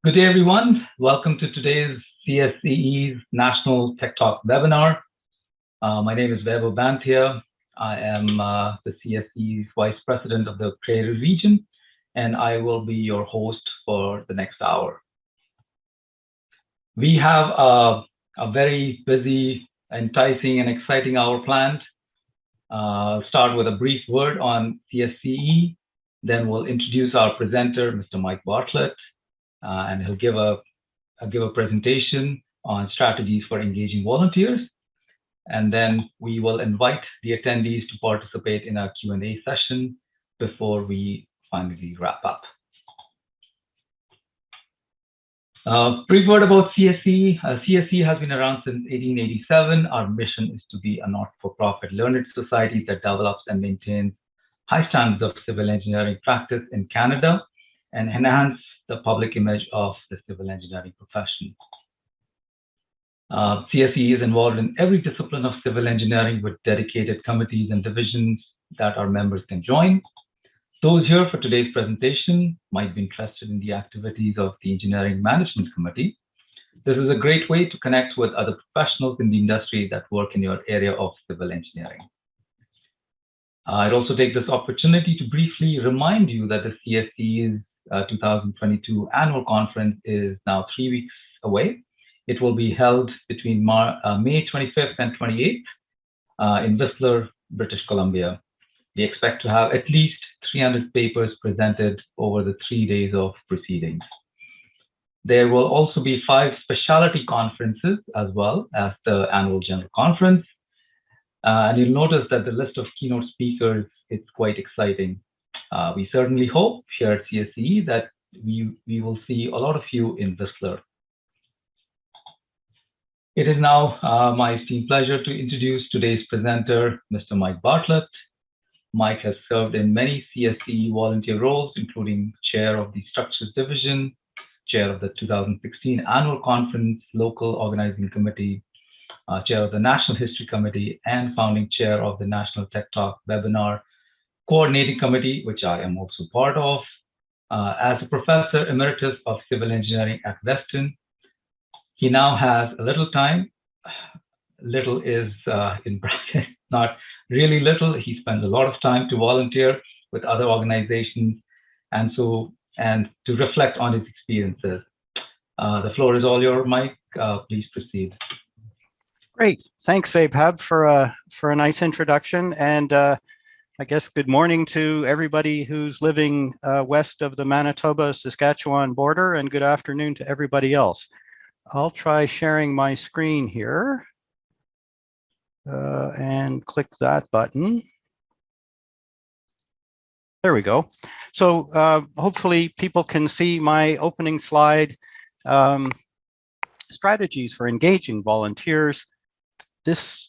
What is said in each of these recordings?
Good day, everyone. Welcome to today's CSCE's National Tech Talk webinar. My name is Vaibhav Banthia. I am the CSCE's Vice President of the Prairie Region, and I will be your host for the next hour. We have a very busy, enticing, and exciting hour planned. Start with a brief word on CSCE, then we'll introduce our presenter, Mr. Mike Bartlett, and he'll give a presentation on strategies for engaging volunteers. And then we will invite the attendees to participate in our Q&A session before we finally wrap up. Brief word about CSCE. CSCE has been around since 1887. Our mission is to be a not-for-profit learned society that develops and maintains high standards of civil engineering practice in Canada and enhance the public image of the civil engineering profession. CSCE is involved in every discipline of civil engineering with dedicated committees and divisions that our members can join. Those here for today's presentation might be interested in the activities of the Engineering Management Committee. This is a great way to connect with other professionals in the industry that work in your area of civil engineering. I'd also take this opportunity to briefly remind you that the CSCE's 2022 annual conference is now 3 weeks away. It will be held between May 25th and 28th in Whistler, British Columbia. We expect to have at least 300 papers presented over the 3 days of proceedings. There will also be 5 specialty conferences as well as the annual general conference. And you'll notice that the list of keynote speakers is quite exciting. We certainly hope here at CSCE that we will see a lot of you in Whistler. It is now my esteemed pleasure to introduce today's presenter, Mr. Mike Bartlett. Mike has served in many CSCE volunteer roles, including chair of the Structures Division, chair of the 2016 Annual Conference Local Organizing Committee, chair of the National History Committee, and founding chair of the National Tech Talk Webinar Coordinating Committee, which I am also part of. As a professor emeritus of civil engineering at Weston, he now has a little time. Little is in brackets, not really little. He spends a lot of time to volunteer with other organizations and to reflect on his experiences. The floor is all yours, Mike. Please proceed. Great. Thanks, Vaibhav, for a nice introduction. And I guess good morning to everybody who's living west of the Manitoba-Saskatchewan border, and good afternoon to everybody else. I'll try sharing my screen here and click that button. There we go. So hopefully people can see my opening slide, strategies for engaging volunteers. This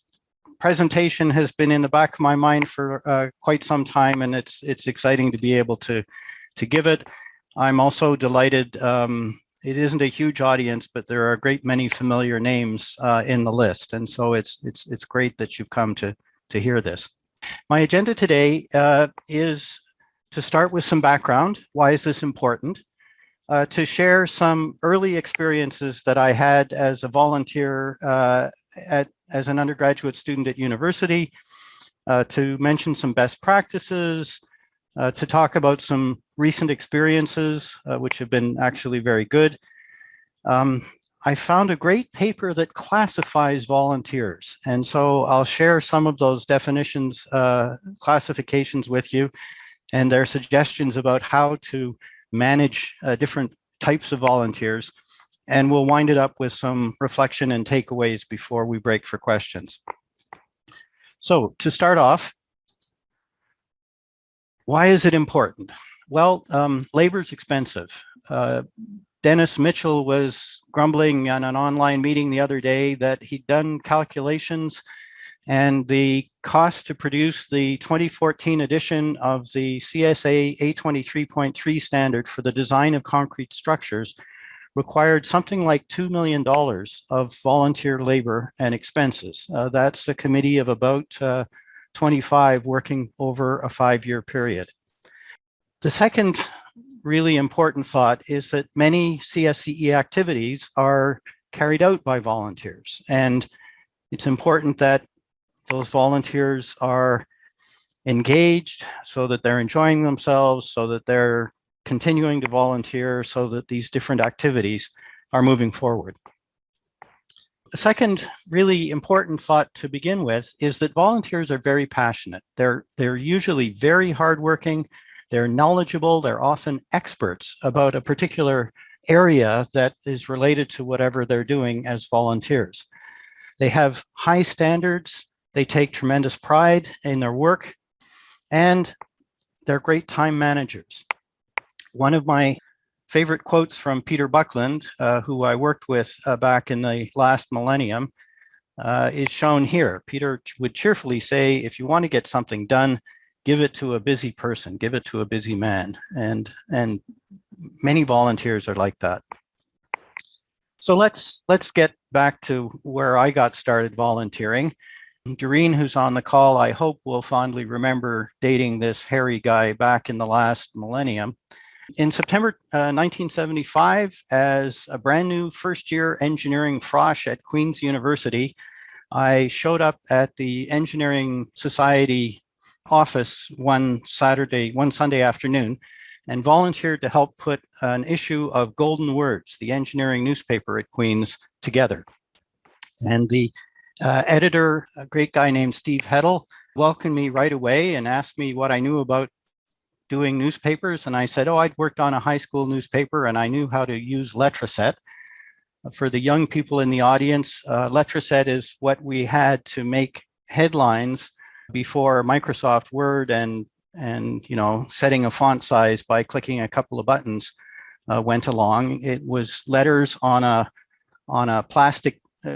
presentation has been in the back of my mind for quite some time, and it's exciting to be able to give it. I'm also delighted. It isn't a huge audience, but there are a great many familiar names in the list, and so it's great that you've come to hear this. My agenda today is to start with some background. Why is this important? To share some early experiences that I had as a volunteer as an undergraduate student at university, to mention some best practices, to talk about some recent experiences, which have been actually very good. I found a great paper that classifies volunteers. And so I'll share some of those definitions, classifications with you, and their suggestions about how to manage different types of volunteers. And we'll wind it up with some reflection and takeaways before we break for questions. So to start off, why is it important? Well, labor is expensive. Dennis Mitchell was grumbling on an online meeting the other day that he'd done calculations, and the cost to produce the 2014 edition of the CSA A23.3 standard for the design of concrete structures required something like $2 million of volunteer labor and expenses. That's a committee of about 25 working over a 5-year period. The second really important thought is that many CSCE activities are carried out by volunteers. And it's important that those volunteers are engaged so that they're enjoying themselves, so that they're continuing to volunteer, so that these different activities are moving forward. The second really important thought to begin with is that volunteers are very passionate. They're usually very hardworking, they're knowledgeable, they're often experts about a particular area that is related to whatever they're doing as volunteers. They have high standards, they take tremendous pride in their work, and they're great time managers. One of my favorite quotes from Peter Buckland, who I worked with back in the last millennium, is shown here. Peter would cheerfully say, if you want to get something done, give it to a busy person, give it to a busy man. And many volunteers are like that. So let's get back to where I got started volunteering. Doreen, who's on the call, I hope will fondly remember dating this hairy guy back in the last millennium. In September 1975, as a brand new first-year engineering frosh at Queen's University, I showed up at the Engineering Society office one Sunday afternoon, and volunteered to help put an issue of Golden Words, the engineering newspaper at Queen's, together. And the editor, a great guy named Steve Heddle, welcomed me right away and asked me what I knew about doing newspapers. And I said, oh, I'd worked on a high school newspaper and I knew how to use Letraset. For the young people in the audience, Letraset is what we had to make headlines before Microsoft Word and setting a font size by clicking a couple of buttons went along. It was letters on a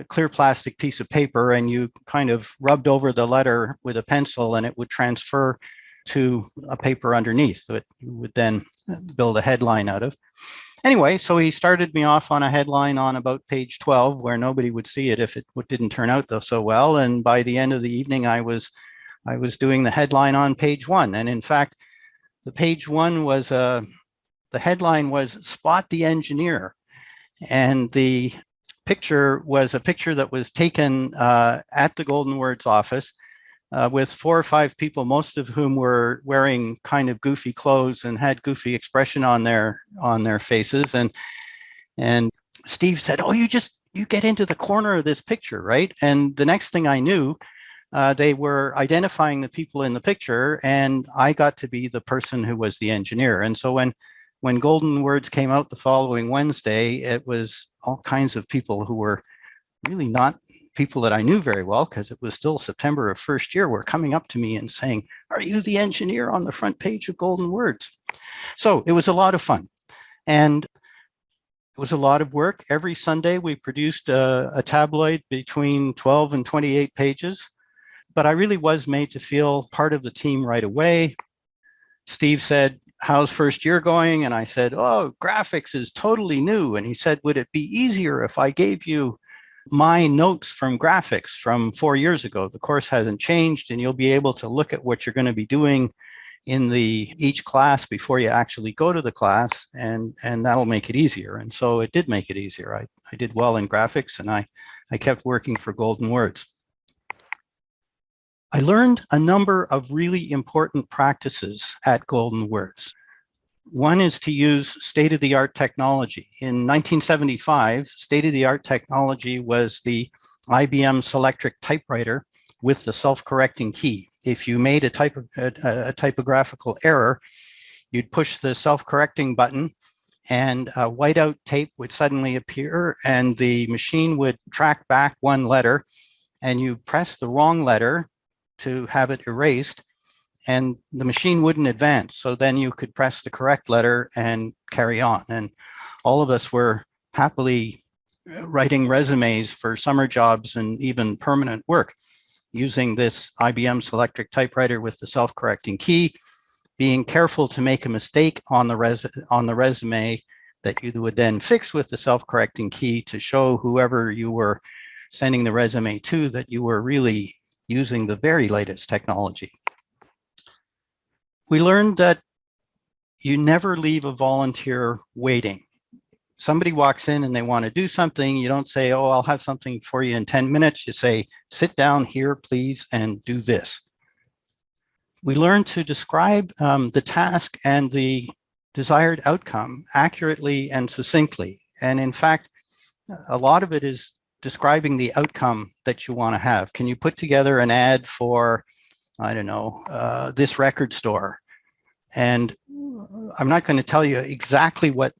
clear plastic piece of paper, and you kind of rubbed over the letter with a pencil and it would transfer to a paper underneath that you would then build a headline out of. Anyway, so he started me off on a headline on about page 12 where nobody would see it if it didn't turn out so well. And by the end of the evening, I was doing the headline on page 1. And in fact, the page 1 was the headline was "Spot the Engineer." And the picture was a picture that was taken at the Golden Words office with 4 or 5 people, most of whom were wearing kind of goofy clothes and had goofy expression on their faces. And Steve said, "Oh, you get into the corner of this picture, right?" And the next thing I knew, they were identifying the people in the picture, and I got to be the person who was the engineer. And so when Golden Words came out the following Wednesday, it was all kinds of people who were really not people that I knew very well, because it was still September of first year, were coming up to me and saying, "Are you the engineer on the front page of Golden Words?" So it was a lot of fun. And it was a lot of work. Every Sunday, we produced a tabloid between 12 and 28 pages. But I really was made to feel part of the team right away. Steve said, "How's first year going?" And I said, "Oh, graphics is totally new." And he said, "Would it be easier if I gave you my notes from graphics from 4 years ago? The course hasn't changed, and you'll be able to look at what you're going to be doing in each class before you actually go to the class, and that'll make it easier." And so it did make it easier. I did well in graphics, and I kept working for Golden Words. I learned a number of really important practices at Golden Words. One is to use state-of-the-art technology. In 1975, state-of-the-art technology was the IBM Selectric typewriter with the self-correcting key. If you made a typographical error, you'd push the self-correcting button and a whiteout tape would suddenly appear, and the machine would track back one letter, and you press the wrong letter to have it erased, and the machine wouldn't advance. So then you could press the correct letter and carry on. And all of us were happily writing resumes for summer jobs and even permanent work using this IBM Selectric typewriter with the self-correcting key, being careful to make a mistake on the resume that you would then fix with the self-correcting key to show whoever you were sending the resume to that you were really using the very latest technology. We learned that you never leave a volunteer waiting. Somebody walks in and they want to do something. You don't say, oh, I'll have something for you in 10 minutes. You say, sit down here, please, and do this. We learn to describe the task and the desired outcome accurately and succinctly. And in fact, a lot of it is describing the outcome that you want to have. Can you put together an ad for, I don't know, this record store? And I'm not going to tell you exactly what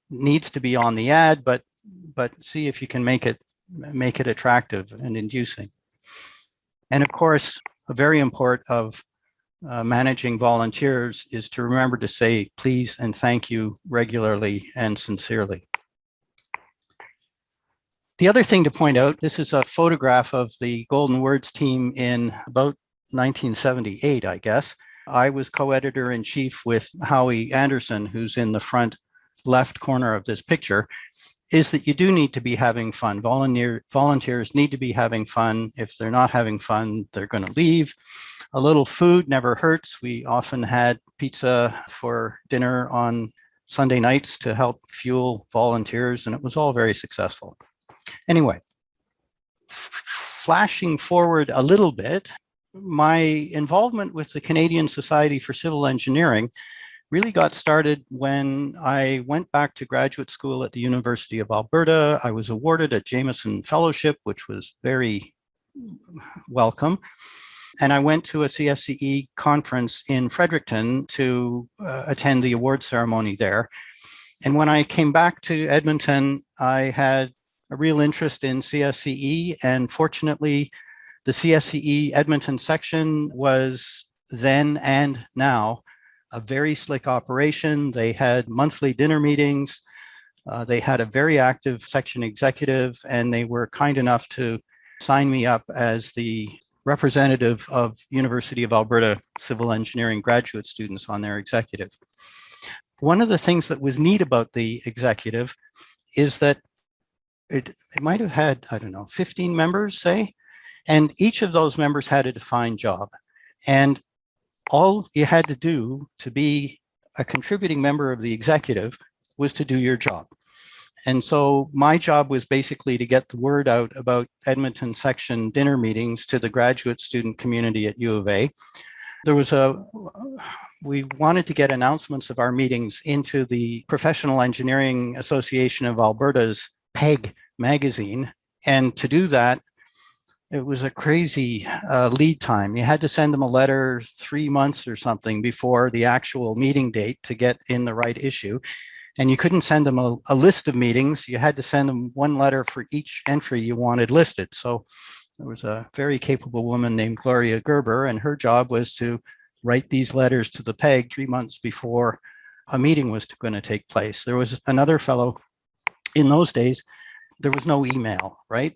needs to be on the ad, but see if you can make it attractive and inducing. And of course, a very important of managing volunteers is to remember to say please and thank you regularly and sincerely. The other thing to point out, this is a photograph of the Golden Words team in about 1978, I guess. I was co-editor-in-chief with Howie Anderson, who's in the front left corner of this picture, is that you do need to be having fun. Volunteers need to be having fun. If they're not having fun, they're going to leave. A little food never hurts. We often had pizza for dinner on Sunday nights to help fuel volunteers, and it was all very successful. Anyway, flashing forward a little bit, my involvement with the Canadian Society for Civil Engineering really got started when I went back to graduate school at the University of Alberta. I was awarded a Jameson Fellowship, which was very welcome. And I went to a CFCE conference in Fredericton to attend the award ceremony there. And when I came back to Edmonton, I had a real interest in CSCE, and fortunately, the CSCE Edmonton section was then and now a very slick operation. They had monthly dinner meetings. They had a very active section executive, and they were kind enough to sign me up as the representative of University of Alberta civil engineering graduate students on their executive. One of the things that was neat about the executive is that it might have had, I don't know, 15 members, say, and each of those members had a defined job. And all you had to do to be a contributing member of the executive was to do your job. And so my job was basically to get the word out about Edmonton section dinner meetings to the graduate student community at U of A. We wanted to get announcements of our meetings into the Professional Engineering Association of Alberta's PEG magazine. And to do that, it was a crazy lead time. You had to send them a letter 3 months or something before the actual meeting date to get in the right issue. And you couldn't send them a list of meetings. You had to send them one letter for each entry you wanted listed. So there was a very capable woman named Gloria Gerber, and her job was to write these letters to the PEG 3 months before a meeting was going to take place. There was another fellow in those days, there was no email, right?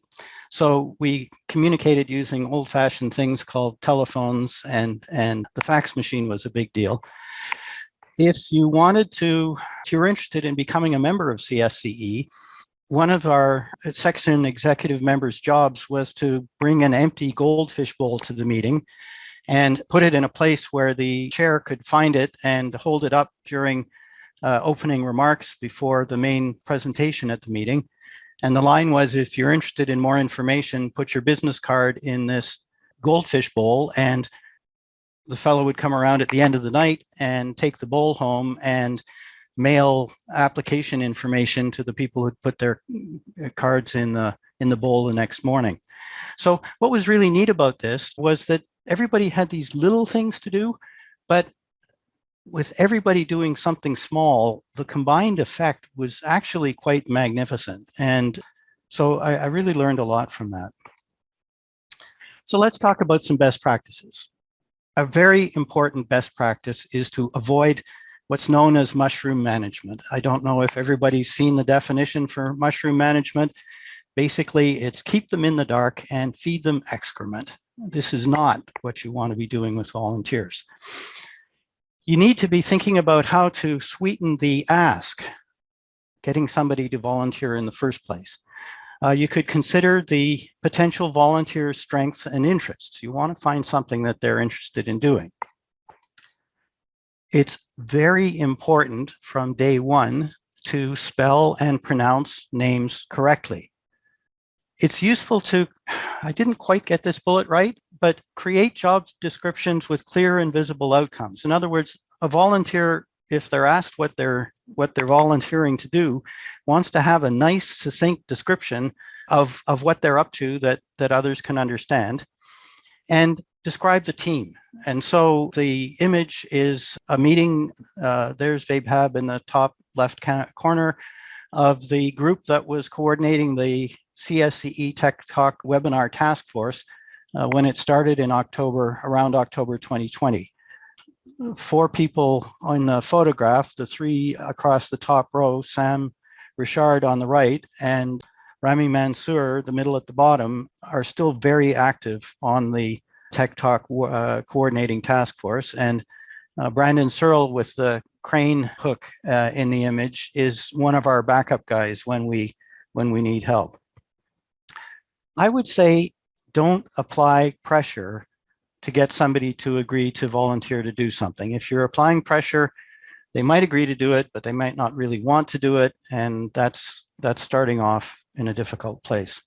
So we communicated using old-fashioned things called telephones, and the fax machine was a big deal. If you were interested in becoming a member of CSCE, one of our section executive members' jobs was to bring an empty goldfish bowl to the meeting and put it in a place where the chair could find it and hold it up during opening remarks before the main presentation at the meeting. And the line was, if you're interested in more information, put your business card in this goldfish bowl, and the fellow would come around at the end of the night and take the bowl home and mail application information to the people who'd put their cards in the bowl the next morning. So what was really neat about this was that everybody had these little things to do, but with everybody doing something small, the combined effect was actually quite magnificent. And so I really learned a lot from that. So let's talk about some best practices. A very important best practice is to avoid what's known as mushroom management. I don't know if everybody's seen the definition for mushroom management. Basically, it's keep them in the dark and feed them excrement. This is not what you want to be doing with volunteers. You need to be thinking about how to sweeten the ask, getting somebody to volunteer in the first place. You could consider the potential volunteer's strengths and interests. You want to find something that they're interested in doing. It's very important from day one to spell and pronounce names correctly. It's useful to, I didn't quite get this bullet right, but create job descriptions with clear and visible outcomes. In other words, a volunteer, if they're asked what they're volunteering to do, wants to have a nice, succinct description of what they're up to that others can understand, and describe the team. And so the image is a meeting. There's Vabhab in the top left corner of the group that was coordinating the CSCE Tech Talk webinar task force when it started in around October 2020. 4 people on the photograph, the 3 across the top row, Sam Richard on the right and Rami Mansour, the middle at the bottom, are still very active on the Tech Talk coordinating task force. And Brandon Searle with the crane hook in the image is one of our backup guys when we need help. I would say don't apply pressure to get somebody to agree to volunteer to do something. If you're applying pressure, they might agree to do it, but they might not really want to do it. And that's starting off in a difficult place.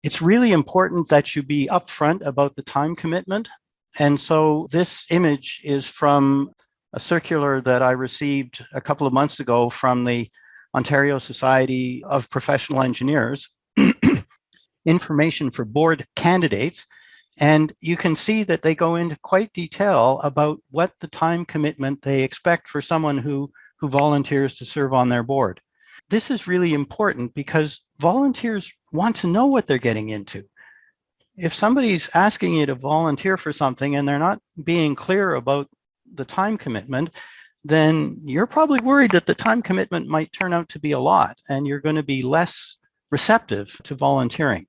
It's really important that you be upfront about the time commitment. And so this image is from a circular that I received a couple of months ago from the Ontario Society of Professional Engineers, information for board candidates. And you can see that they go into quite detail about what the time commitment they expect for someone who volunteers to serve on their board. This is really important because volunteers want to know what they're getting into. If somebody's asking you to volunteer for something and they're not being clear about the time commitment, then you're probably worried that the time commitment might turn out to be a lot and you're going to be less receptive to volunteering.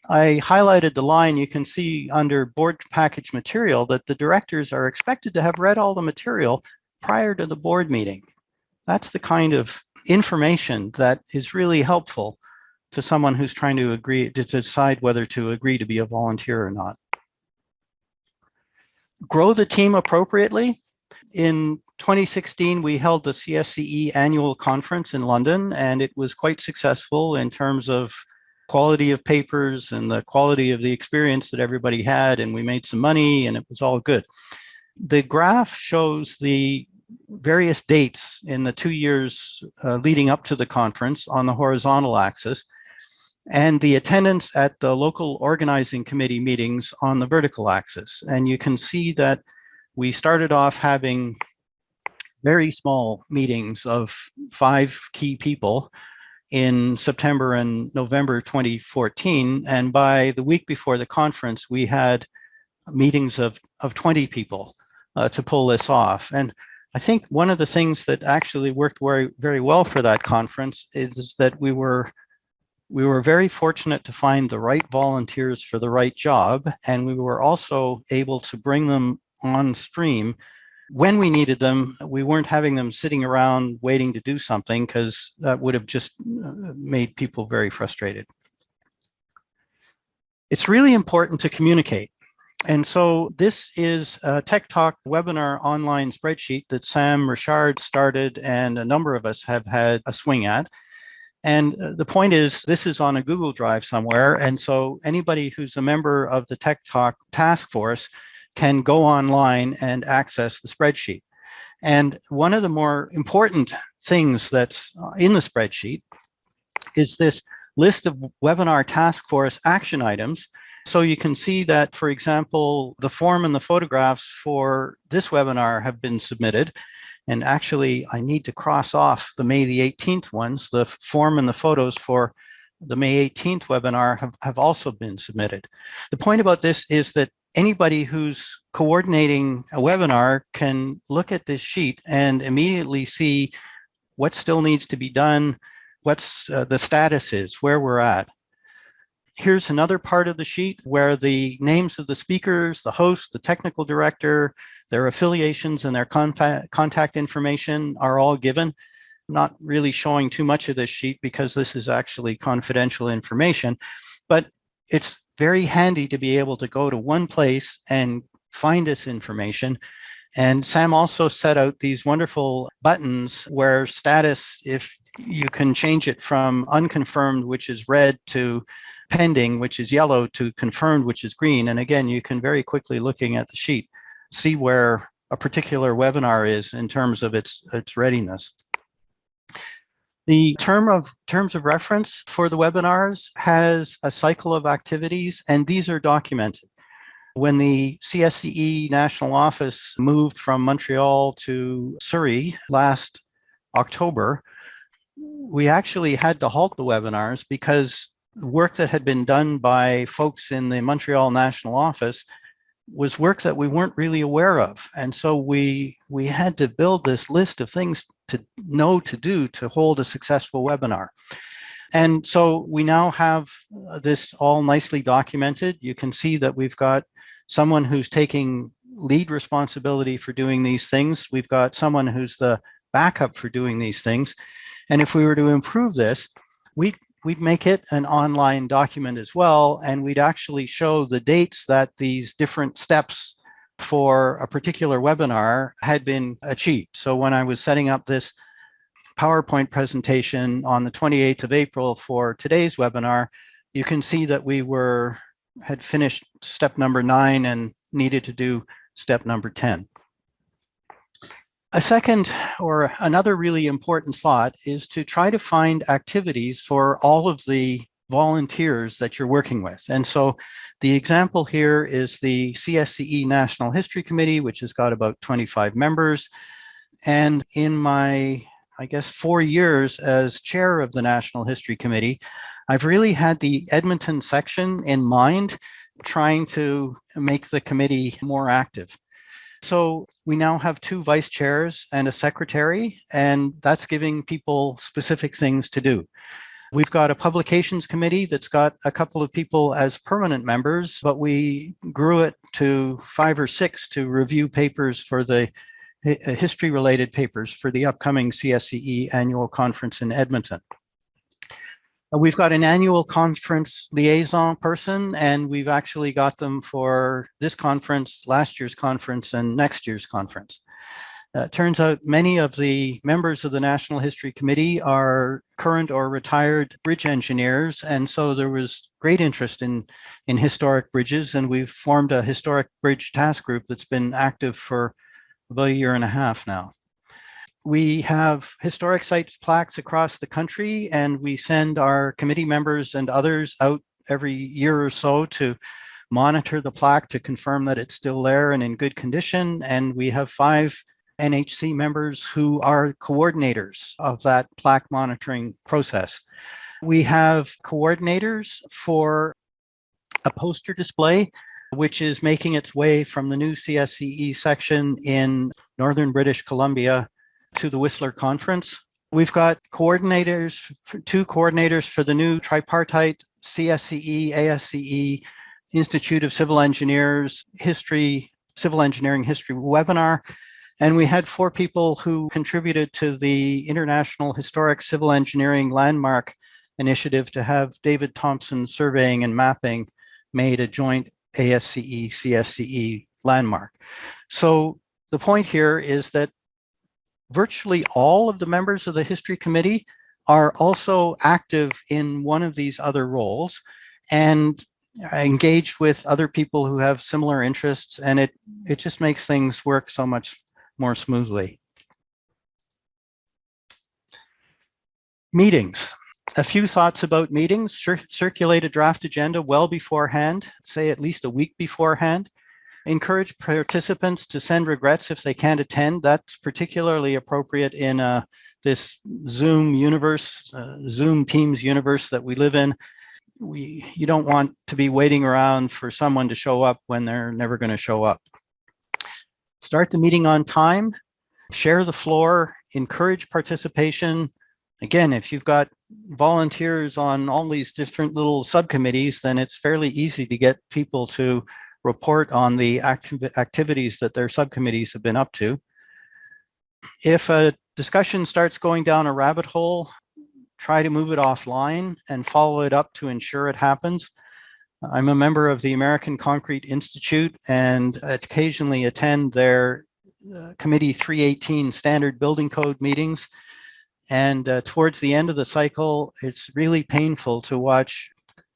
I highlighted the line you can see under board package material that the directors are expected to have read all the material prior to the board meeting. That's the kind of information that is really helpful to someone who's trying to decide whether to agree to be a volunteer or not. Grow the team appropriately. In 2016, we held the CSCE annual conference in London, and it was quite successful in terms of quality of papers and the quality of the experience that everybody had, and we made some money and it was all good. The graph shows the various dates in the 2 years leading up to the conference on the horizontal axis, and the attendance at the local organizing committee meetings on the vertical axis. And you can see that we started off having very small meetings of 5 key people in September and November 2014. And by the week before the conference, we had meetings of 20 people to pull this off. And I think one of the things that actually worked very, very well for that conference is that we were very fortunate to find the right volunteers for the right job. And we were also able to bring them on stream when we needed them. We weren't having them sitting around waiting to do something, because that would have just made people very frustrated. It's really important to communicate. And so this is a Tech Talk webinar online spreadsheet that Sam Richard started and a number of us have had a swing at. And the point is, this is on a Google Drive somewhere. And so anybody who's a member of the Tech Talk task force can go online and access the spreadsheet. And one of the more important things that's in the spreadsheet is this list of webinar task force action items. So you can see that, for example, the form and the photographs for this webinar have been submitted. And actually, I need to cross off the May the 18th ones. The form and the photos for the May 18th webinar have also been submitted. The point about this is that anybody who's coordinating a webinar can look at this sheet and immediately see what still needs to be done, what's the status is, where we're at. Here's another part of the sheet where the names of the speakers, the host, the technical director, their affiliations and their contact information are all given. I'm not really showing too much of this sheet because this is actually confidential information, but it's very handy to be able to go to one place and find this information And Sam also set out these wonderful buttons where status, if you can change it from unconfirmed, which is red, to pending, which is yellow, to confirmed, which is green. And again, you can very quickly, looking at the sheet, see where a particular webinar is in terms of its readiness. The terms of reference for the webinars has a cycle of activities, and these are documented. When the CSCE national office moved from Montreal to Surrey last October, we actually had to halt the webinars because work that had been done by folks in the Montreal national office was work that we weren't really aware of. And so we had to build this list of things to know to do to hold a successful webinar. And so we now have this all nicely documented. You can see that we've got someone who's taking lead responsibility for doing these things. We've got someone who's the backup for doing these things. And if we were to improve this, we'd make it an online document as well. And we'd actually show the dates that these different steps for a particular webinar had been achieved. So when I was setting up this PowerPoint presentation on the 28th of April for today's webinar, you can see that we had finished step number 9 and needed to do step number 10. A second or another really important thought is to try to find activities for all of the volunteers that you're working with. And so the example here is the CSCE National History Committee, which has got about 25 members. And in my, I guess, 4 years as chair of the National History Committee, I've really had the Edmonton section in mind, trying to make the committee more active. So we now have 2 vice chairs and a secretary, and that's giving people specific things to do. We've got a publications committee that's got a couple of people as permanent members, but we grew it to 5 or 6 to review papers for the history-related papers for the upcoming CSCE annual conference in Edmonton. We've got an annual conference liaison person, and we've actually got them for this conference, last year's conference, and next year's conference. Turns out many of the members of the National History Committee are current or retired bridge engineers, and so there was great interest in historic bridges, and we've formed a historic bridge task group that's been active for about 1.5 years now. We have historic sites plaques across the country, and we send our committee members and others out every year or so to monitor the plaque to confirm that it's still there and in good condition. And we have 5 NHC members who are coordinators of that plaque monitoring process. We have coordinators for a poster display, which is making its way from the new CSCE section in Northern British Columbia to the Whistler Conference. We've got coordinators, 2 coordinators for the new tripartite CSCE, ASCE, Institute of Civil Engineers Civil Engineering History webinar. And we had 4 people who contributed to the International Historic Civil Engineering Landmark Initiative to have David Thompson Surveying and Mapping made a joint ASCE, CSCE landmark. So the point here is that virtually all of the members of the History Committee are also active in one of these other roles and engaged with other people who have similar interests, and it just makes things work so much more smoothly. Meetings. A few thoughts about meetings. Circulate a draft agenda well beforehand, say at least a week beforehand. Encourage participants to send regrets if they can't attend. That's particularly appropriate in this Zoom universe, Zoom Teams universe that we live in. You don't want to be waiting around for someone to show up when they're never going to show up. Start the meeting on time. Share the floor. Encourage participation. Again, if you've got volunteers on all these different little subcommittees, then it's fairly easy to get people to report on the activities that their subcommittees have been up to. If a discussion starts going down a rabbit hole, try to move it offline and follow it up to ensure it happens. I'm a member of the American Concrete Institute and occasionally attend their Committee 318 standard building code meetings. And towards the end of the cycle, it's really painful to watch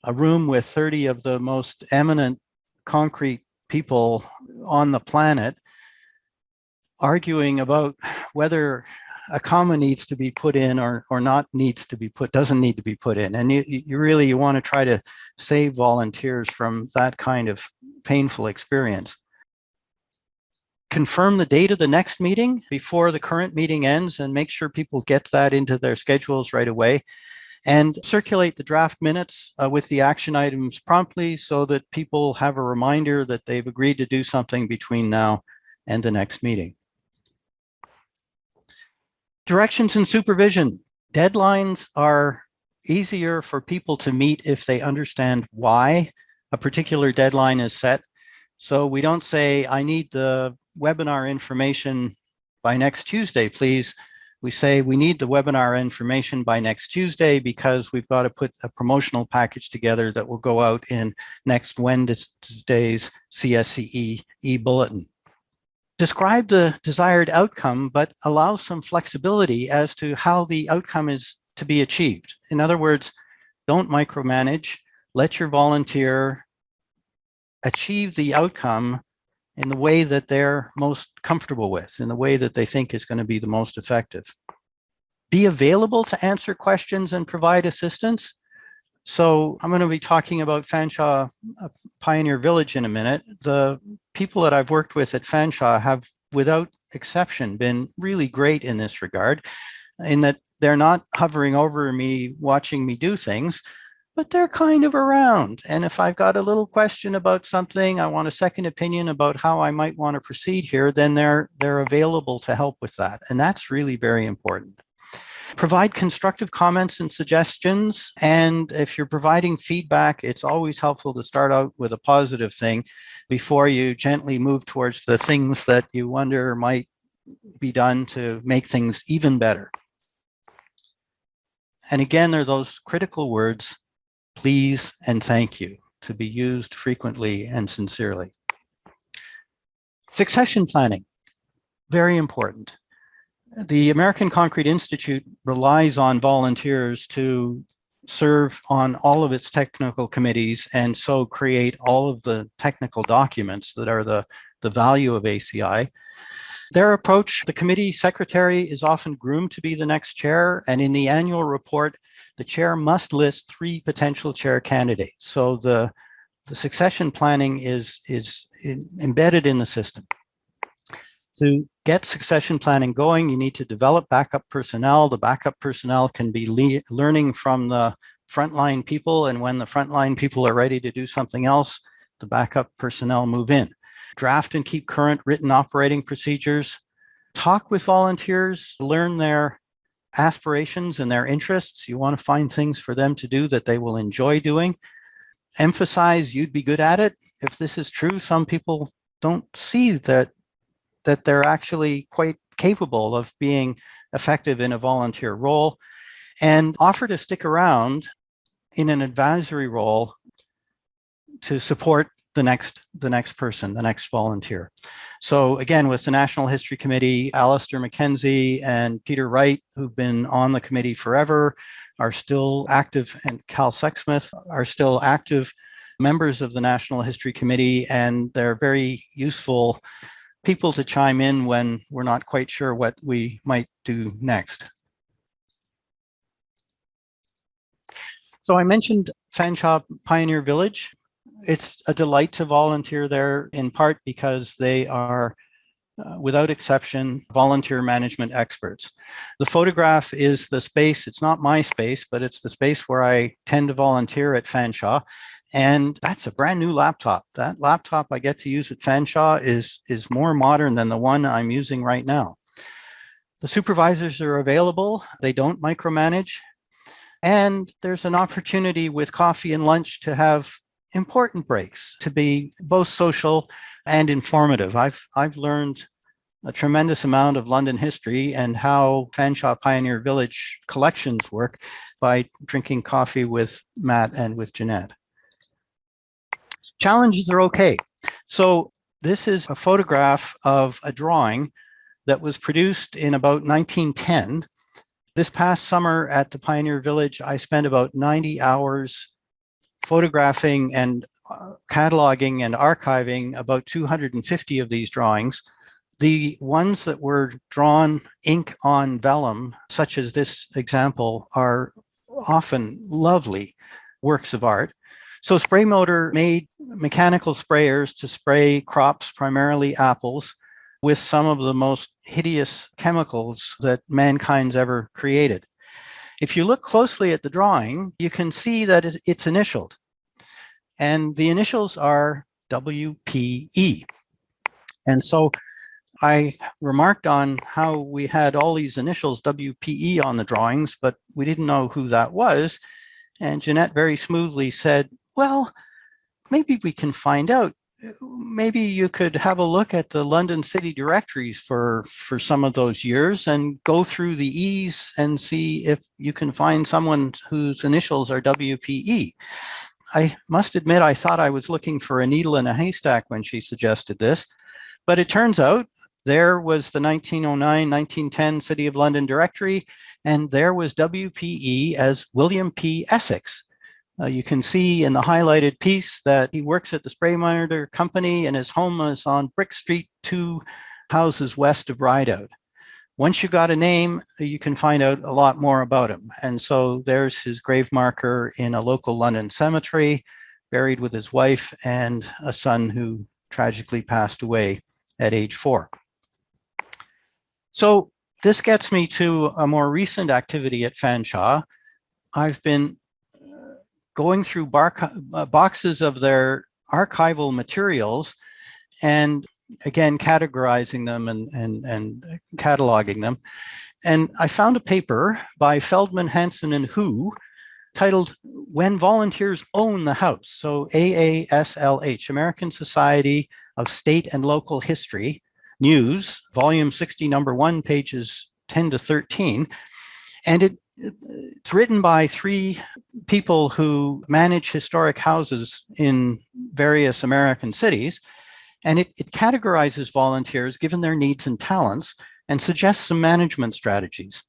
a room with 30 of the most eminent concrete people on the planet arguing about whether a comma needs to be put in or not needs to be put, doesn't need to be put in. And you really want to try to save volunteers from that kind of painful experience. Confirm the date of the next meeting before the current meeting ends and make sure people get that into their schedules right away. And circulate the draft minutes with the action items promptly so that people have a reminder that they've agreed to do something between now and the next meeting. Directions and supervision. Deadlines are easier for people to meet if they understand why a particular deadline is set. So we don't say, I need the webinar information by next Tuesday, please. We say we need the webinar information by next Tuesday because we've got to put a promotional package together that will go out in next Wednesday's CSCE e-bulletin. Describe the desired outcome, but allow some flexibility as to how the outcome is to be achieved. In other words, don't micromanage, let your volunteer achieve the outcome in the way that they're most comfortable with, in the way that they think is going to be the most effective. Be available to answer questions and provide assistance. So I'm going to be talking about Fanshawe Pioneer Village in a minute. The people that I've worked with at Fanshawe have, without exception, been really great in this regard, in that they're not hovering over me, watching me do things, but they're kind of around. And if I've got a little question about something, I want a second opinion about how I might want to proceed here, then they're available to help with that. And that's really very important. Provide constructive comments and suggestions. And if you're providing feedback, it's always helpful to start out with a positive thing before you gently move towards the things that you wonder might be done to make things even better. And again, there are those critical words, please and thank you, to be used frequently and sincerely. Succession planning, very important. The American Concrete Institute relies on volunteers to serve on all of its technical committees and so create all of the technical documents that are the value of ACI. Their approach, the committee secretary is often groomed to be the next chair, and in the annual report, the chair must list 3 potential chair candidates. So the succession planning is embedded in the system. To get succession planning going, you need to develop backup personnel. The backup personnel can be learning from the frontline people, and when the frontline people are ready to do something else, the backup personnel move in. Draft and keep current written operating procedures. Talk with volunteers, learn their aspirations and their interests. You want to find things for them to do that they will enjoy doing. Emphasize you'd be good at it. If this is true, some people don't see that they're actually quite capable of being effective in a volunteer role, and offer to stick around in an advisory role to support the next person, the next volunteer. So again, with the National History Committee, Alistair McKenzie and Peter Wright, who've been on the committee forever, are still active, and Cal Sexsmith are still active members of the National History Committee, and they're very useful people to chime in when we're not quite sure what we might do next. So I mentioned Fanshawe Pioneer Village. It's a delight to volunteer there, in part because they are, without exception, volunteer management experts. The photograph is the space. It's not my space, but it's the space where I tend to volunteer at Fanshawe. And that's a brand new laptop. That laptop I get to use at Fanshawe is more modern than the one I'm using right now. The supervisors are available. They don't micromanage. And there's an opportunity with coffee and lunch to have important breaks, to be both social and informative. I've learned a tremendous amount of London history and how Fanshawe Pioneer Village collections work by drinking coffee with Matt and with Jeanette. Challenges are okay. So This is a photograph of a drawing that was produced in about 1910. This past summer at the Pioneer Village, I spent about 90 hours photographing and cataloging and archiving about 250 of these drawings. The ones that were drawn ink on vellum, such as this example, are often lovely works of art. So Spray Motor made mechanical sprayers to spray crops, primarily apples, with some of the most hideous chemicals that mankind's ever created. If you look closely at the drawing, you can see that it's initialed. And the initials are WPE. And so I remarked on how we had all these initials WPE on the drawings, but we didn't know who that was. And Jeanette very smoothly said, well, maybe we can find out. Maybe you could have a look at the London city directories for some of those years and go through the E's and see if you can find someone whose initials are WPE. I must admit, I thought I was looking for a needle in a haystack when she suggested this, but it turns out there was the 1909-1910 City of London directory, and there was WPE as William P. Essex. You can see in the highlighted piece that he works at the Spray Motor Company and his home is on Brick Street, 2 houses west of Rideout. Once you got a name, you can find out a lot more about him. And so there's his grave marker in a local London cemetery, buried with his wife and a son who tragically passed away at age 4. So this gets me to a more recent activity at Fanshawe. I've been going through boxes of their archival materials and again, categorizing them and cataloging them. And I found a paper by Feldman, Hansen, and Hu titled When Volunteers Own the House. So AASLH, American Society of State and Local History, News, volume 60, number 1, pages 10 to 13. And it's written by 3 people who manage historic houses in various American cities. And it categorizes volunteers given their needs and talents and suggests some management strategies.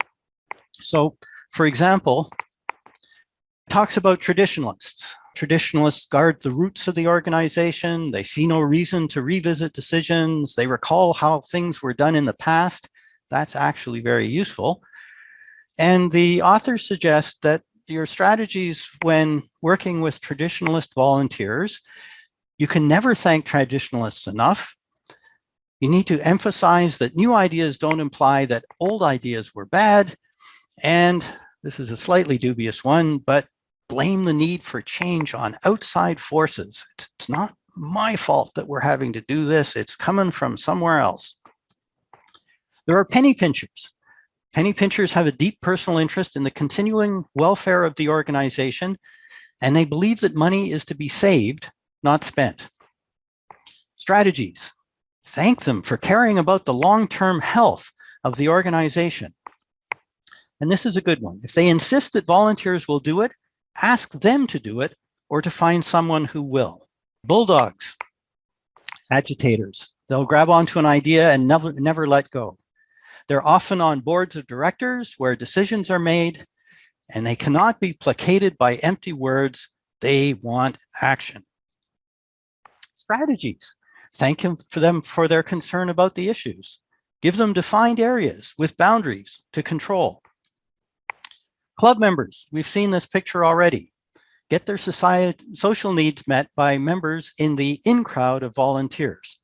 So, for example, it talks about traditionalists. Traditionalists guard the roots of the organization. They see no reason to revisit decisions. They recall how things were done in the past. That's actually very useful. And the authors suggest that your strategies when working with traditionalist volunteers, you can never thank traditionalists enough. You need to emphasize that new ideas don't imply that old ideas were bad. And this is a slightly dubious one, but blame the need for change on outside forces. It's not my fault that we're having to do this. It's coming from somewhere else. There are penny pinchers. Penny pinchers have a deep personal interest in the continuing welfare of the organization, and they believe that money is to be saved, not spent. Strategies. Thank them for caring about the long-term health of the organization. And this is a good one. If they insist that volunteers will do it, ask them to do it or to find someone who will. Bulldogs, agitators. They'll grab onto an idea and never let go. They're often on boards of directors where decisions are made, and they cannot be placated by empty words. They want action. Strategies. Thank them for their concern about the issues. Give them defined areas with boundaries to control. Club members, we've seen this picture already. Get their social needs met by members in the in-crowd of volunteers.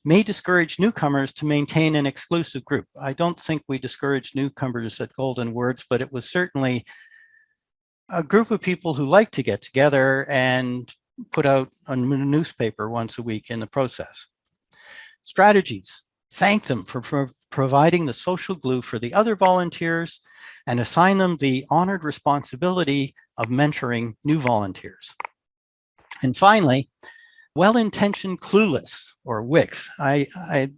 May discourage newcomers to maintain an exclusive group. I don't think we discouraged newcomers at Golden Words, but it was certainly a group of people who like to get together and put out a newspaper once a week in the process. Strategies. Thank them for providing the social glue for the other volunteers and assign them the honored responsibility of mentoring new volunteers. And finally, well-intentioned clueless, or WICs. I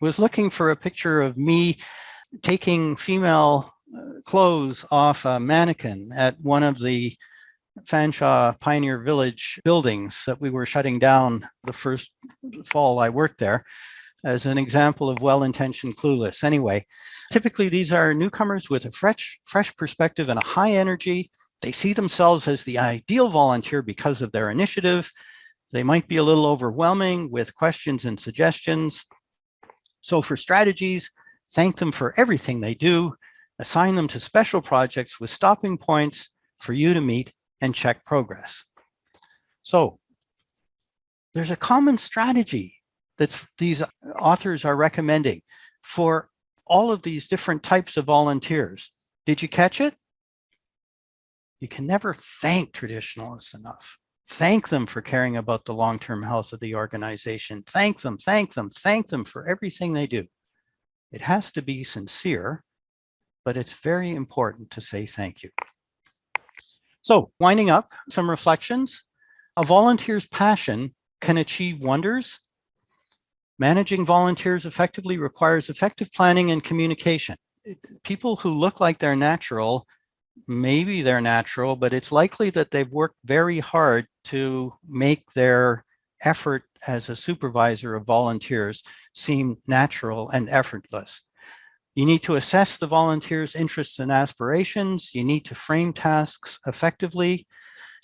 was looking for a picture of me taking female clothes off a mannequin at one of the Fanshawe Pioneer Village buildings that we were shutting down the first fall I worked there as an example of well-intentioned clueless. Anyway, typically these are newcomers with a fresh perspective and a high energy. They see themselves as the ideal volunteer because of their initiative. They might be a little overwhelming with questions and suggestions. So for strategies, thank them for everything they do, assign them to special projects with stopping points for you to meet and check progress. So there's a common strategy that these authors are recommending for all of these different types of volunteers. Did you catch it? You can never thank traditionalists enough. Thank them for caring about the long-term health of the organization. Thank them for everything they do. It has to be sincere, but it's very important to say thank you. So winding up, some reflections. A volunteer's passion can achieve wonders. Managing volunteers effectively requires effective planning and communication. People who look like they're natural, maybe they're natural, but it's likely that they've worked very hard to make their effort as a supervisor of volunteers seem natural and effortless. You need to assess the volunteers' interests and aspirations. You need to frame tasks effectively.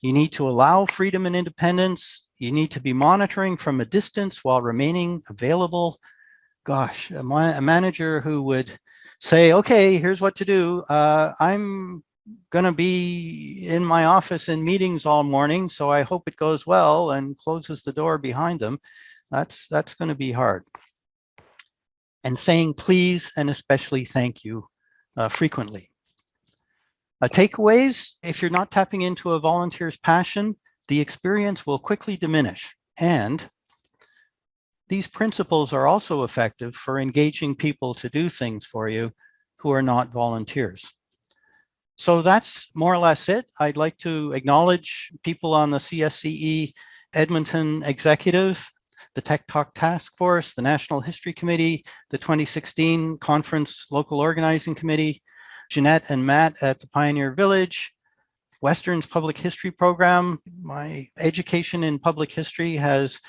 You need to allow freedom and independence. You need to be monitoring from a distance while remaining available. Gosh, a manager who would say, okay, here's what to do. I'm going to be in my office in meetings all morning, so I hope it goes well, and closes the door behind them. That's going to be hard. And saying please and especially thank you frequently. Takeaways: if you're not tapping into a volunteer's passion, the experience will quickly diminish. And these principles are also effective for engaging people to do things for you who are not volunteers. So that's more or less it. I'd like to acknowledge people on the CSCE Edmonton Executive, the Tech Talk Task Force, the National History Committee, the 2016 Conference Local Organizing Committee, Jeanette and Matt at the Pioneer Village, Western's Public History Program. My education in public history has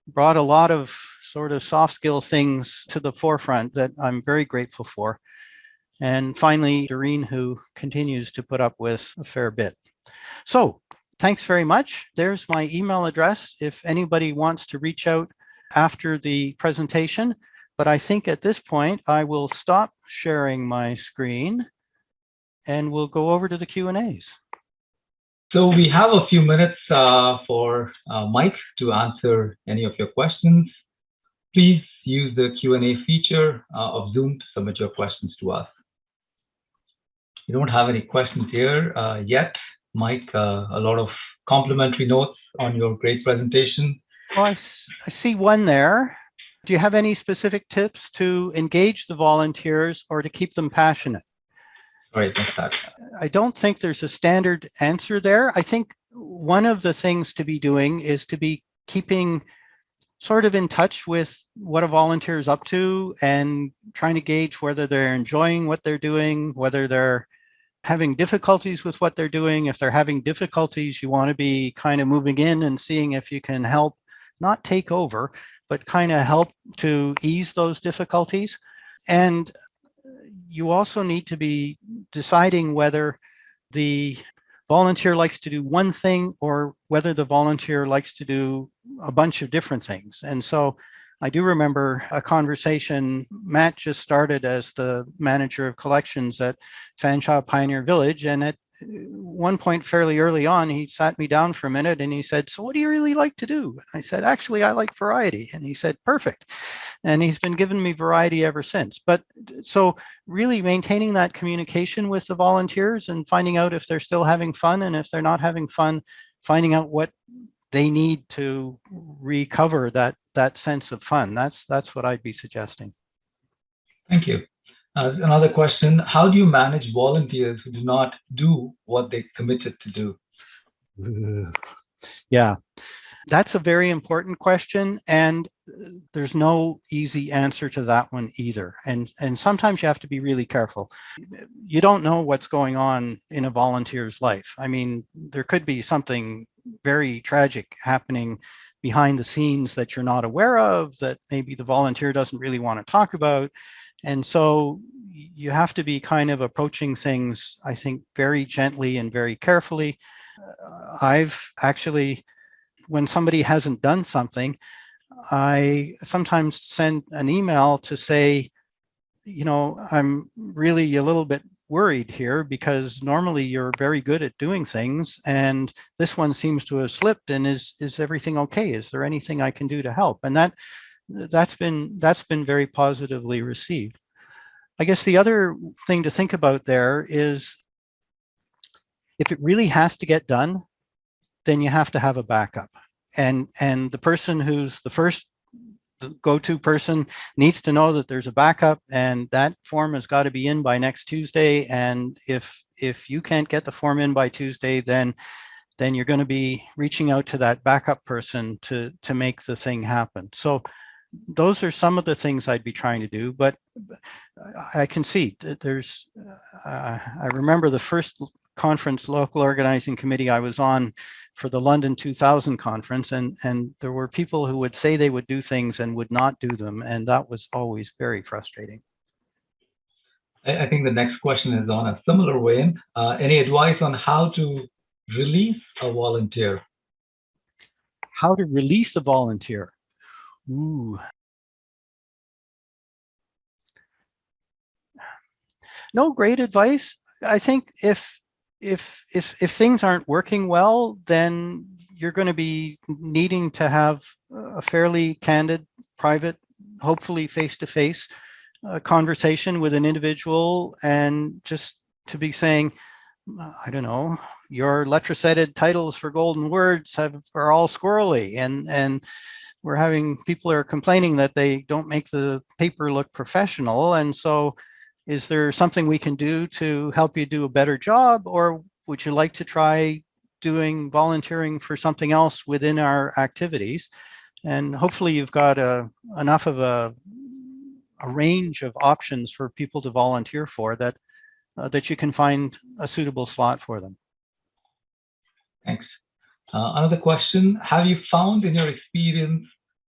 brought a lot of sort of soft skill things to the forefront that I'm very grateful for. And finally, Doreen, who continues to put up with a fair bit. So thanks very much. There's my email address if anybody wants to reach out after the presentation. But I think at this point, I will stop sharing my screen and we'll go over to the Q&As. So we have a few minutes for Mike to answer any of your questions. Please use the Q&A feature of Zoom to submit your questions to us. We don't have any questions here yet. Mike, a lot of complimentary notes on your great presentation. Oh, I see one there. Do you have any specific tips to engage the volunteers or to keep them passionate? Right, that's that. I don't think there's a standard answer there. I think one of the things to be doing is to be keeping sort of in touch with what a volunteer is up to and trying to gauge whether they're enjoying what they're doing, whether they're having difficulties with what they're doing. If they're having difficulties, you want to be kind of moving in and seeing if you can help, not take over, but kind of help to ease those difficulties. And you also need to be deciding whether the volunteer likes to do one thing or whether the volunteer likes to do a bunch of different things. And so I do remember a conversation. Matt just started as the manager of collections at Fanshawe Pioneer Village. And at one point fairly early on, he sat me down for a minute and he said, so what do you really like to do? I said, actually, I like variety. And he said, perfect. And he's been giving me variety ever since. But so really maintaining that communication with the volunteers and finding out if they're still having fun, and if they're not having fun, finding out what they need to recover that sense of fun. That's what I'd be suggesting. Thank you. Another question: how do you manage volunteers who do not do what they committed to do? Yeah, That's a very important question, and there's no easy answer to that one either. And sometimes you have to be really careful. You don't know what's going on in a volunteer's life. I mean, there could be something very tragic happening behind the scenes that you're not aware of, that maybe the volunteer doesn't really want to talk about. And so you have to be kind of approaching things, I think, very gently and very carefully. I've actually, when somebody hasn't done something, I sometimes send an email to say, you know, I'm really a little bit worried here because normally you're very good at doing things and this one seems to have slipped, and is everything okay? Is there anything I can do to help? And that's been very positively received. I guess the other thing to think about there is if it really has to get done, then you have to have a backup. And the person who's the first go-to person needs to know that there's a backup, and that form has got to be in by next Tuesday. And if you can't get the form in by Tuesday, then you're going to be reaching out to that backup person to make the thing happen. So those are some of the things I'd be trying to do, but I can see that there's, I remember the first conference local organizing committee I was on for the London 2000 conference, and there were people who would say they would do things and would not do them, and that was always very frustrating. I think the next question is on a similar vein. Any advice on how to release a volunteer? How to release a volunteer? Ooh. No great advice. I think if things aren't working well, then you're going to be needing to have a fairly candid, private, hopefully face-to-face conversation with an individual, and just to be saying, I don't know, your letter-setted titles for golden words are all squirrely, and we're having people are complaining that they don't make the paper look professional, and so is there something we can do to help you do a better job, or would you like to try doing volunteering for something else within our activities? And hopefully you've got enough of a range of options for people to volunteer for that that you can find a suitable slot for them. Thanks. Another question: have you found in your experience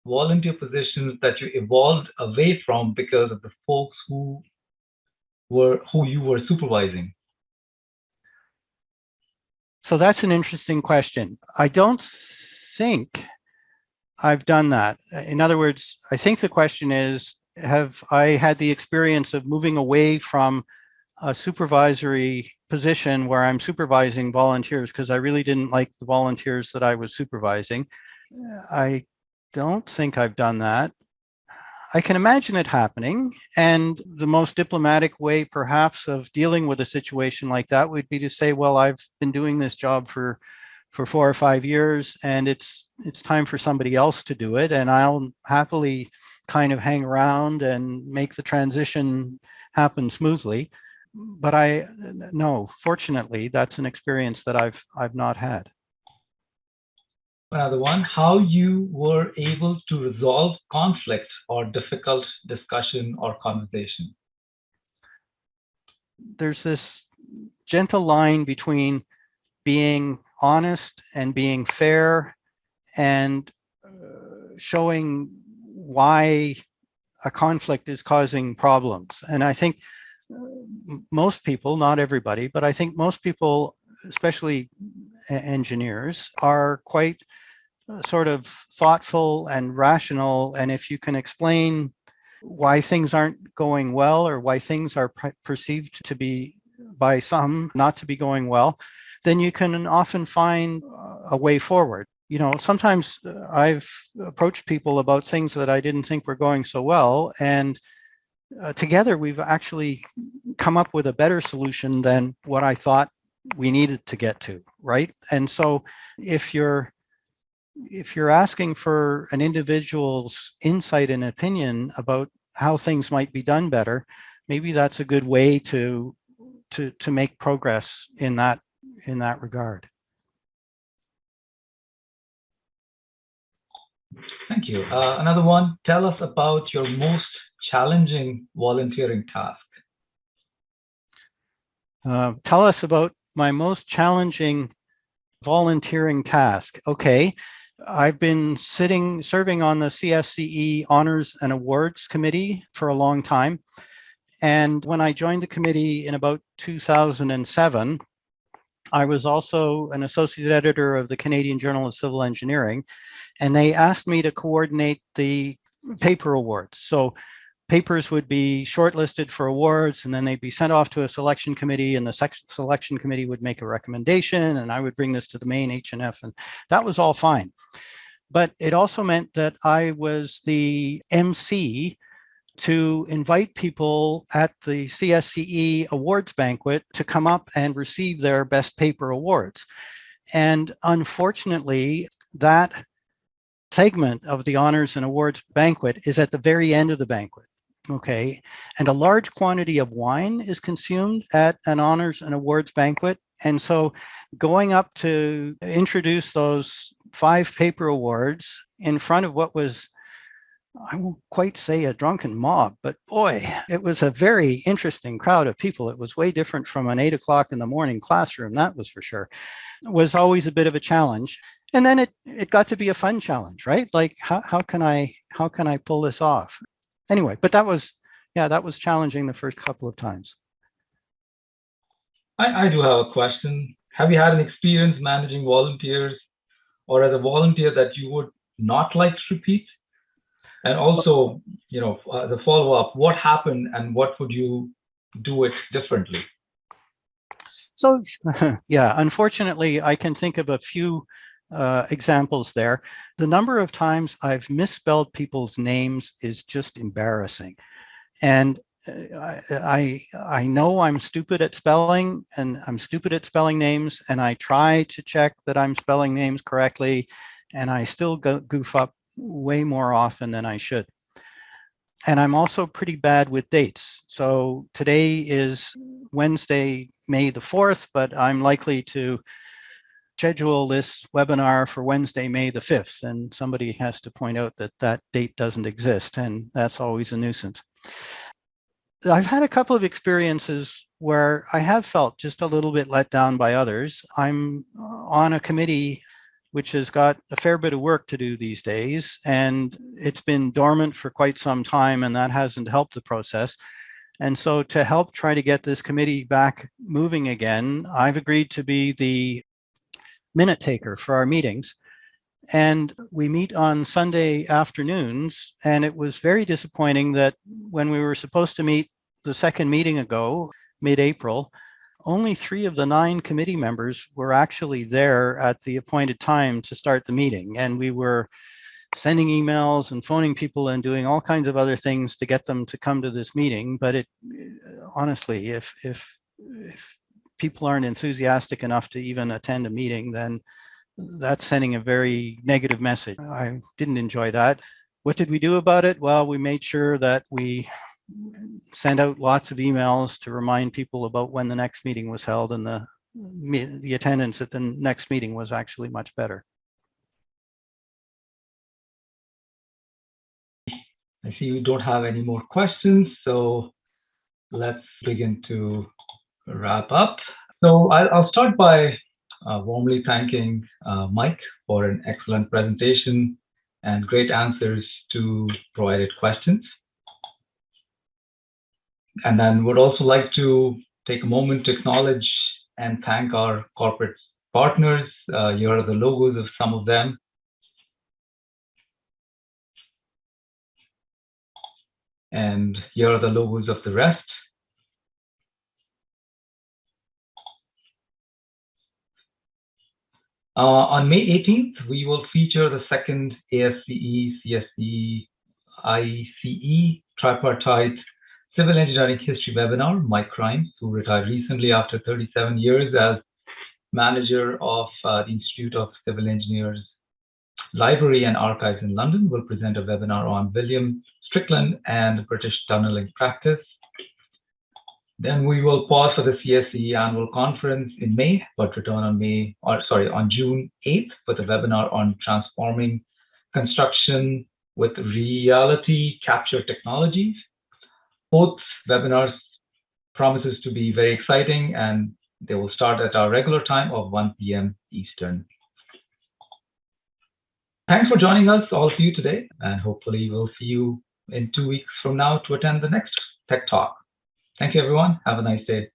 volunteer positions that you evolved away from because of the folks who you were supervising? So that's an interesting question. I don't think I've done that. In other words, I think the question is, have I had the experience of moving away from a supervisory position where I'm supervising volunteers because I really didn't like the volunteers that I was supervising? I don't think I've done that. I can imagine it happening, and the most diplomatic way perhaps of dealing with a situation like that would be to say, well, I've been doing this job for 4 or 5 years, and it's time for somebody else to do it, and I'll happily kind of hang around and make the transition happen smoothly. But no, fortunately, that's an experience that I've not had. Another one: how you were able to resolve conflict or difficult discussion or conversation? There's this gentle line between being honest and being fair, and showing why a conflict is causing problems. And I think most people, not everybody, but I think most people, especially engineers, are quite sort of thoughtful and rational. And if you can explain why things aren't going well, or why things are perceived to be by some not to be going well, then you can often find a way forward. You know, sometimes I've approached people about things that I didn't think were going so well, and together we've actually come up with a better solution than what I thought we needed to get to, right? And so if you're asking for an individual's insight and opinion about how things might be done better, maybe that's a good way to make progress in that regard. Thank you. Another one, tell us about your most challenging volunteering task. Tell us about my most challenging volunteering task. Okay. I've been serving on the CSCE Honors and Awards Committee for a long time. And when I joined the committee in about 2007, I was also an associate editor of the Canadian Journal of Civil Engineering, and they asked me to coordinate the paper awards. So papers would be shortlisted for awards, and then they'd be sent off to a selection committee, and the selection committee would make a recommendation, and I would bring this to the main H&F, and that was all fine. But it also meant that I was the MC to invite people at the CSCE awards banquet to come up and receive their best paper awards. And unfortunately, that segment of the honors and awards banquet is at the very end of the banquet. Okay. And a large quantity of wine is consumed at an honors and awards banquet. And so going up to introduce those 5 paper awards in front of what was, I won't quite say a drunken mob, but boy, it was a very interesting crowd of people. It was way different from an 8 o'clock in the morning classroom, that was for sure. It was always a bit of a challenge. And then it got to be a fun challenge, right? Like how can I pull this off? Anyway, but that was challenging the first couple of times. I do have a question. Have you had an experience managing volunteers or as a volunteer that you would not like to repeat? And also, the follow-up, what happened and what would you do it differently? So, yeah, unfortunately, I can think of a few examples there. The number of times I've misspelled people's names is just embarrassing. And I know I'm stupid at spelling, and I'm stupid at spelling names, and I try to check that I'm spelling names correctly, and I still goof up way more often than I should. And I'm also pretty bad with dates. So today is Wednesday, May the 4th, but I'm likely to schedule this webinar for Wednesday, May the 5th, and somebody has to point out that that date doesn't exist, and that's always a nuisance. I've had a couple of experiences where I have felt just a little bit let down by others. I'm on a committee which has got a fair bit of work to do these days, and it's been dormant for quite some time, and that hasn't helped the process. And so to help try to get this committee back moving again, I've agreed to be the minute taker for our meetings. And we meet on Sunday afternoons, and it was very disappointing that when we were supposed to meet the second meeting ago, mid-April, only 3 of the 9 committee members were actually there at the appointed time to start the meeting. And we were sending emails and phoning people and doing all kinds of other things to get them to come to this meeting. But honestly, if people aren't enthusiastic enough to even attend a meeting, then that's sending a very negative message. I didn't enjoy that. What did we do about it? Well, we made sure that we sent out lots of emails to remind people about when the next meeting was held, and the attendance at the next meeting was actually much better. I see we don't have any more questions, so let's begin to wrap up. So I'll start by warmly thanking Mike for an excellent presentation and great answers to provided questions. And then would also like to take a moment to acknowledge and thank our corporate partners. Here are the logos of some of them. And here are the logos of the rest. On May 18th, we will feature the second ASCE, CSCE, ICE tripartite Civil Engineering History webinar. Mike Grimes, who retired recently after 37 years as manager of the Institute of Civil Engineers Library and Archives in London, will present a webinar on William Strickland and British tunneling practice. Then we will pause for the CSCE annual conference in May, but return on June 8th with a webinar on transforming Construction with Reality Capture Technologies. Both webinars promises to be very exciting, and they will start at our regular time of 1 p.m. Eastern. Thanks for joining us, all of you, today, and hopefully we'll see you in 2 weeks from now to attend the next Tech Talk. Thank you, everyone. Have a nice day.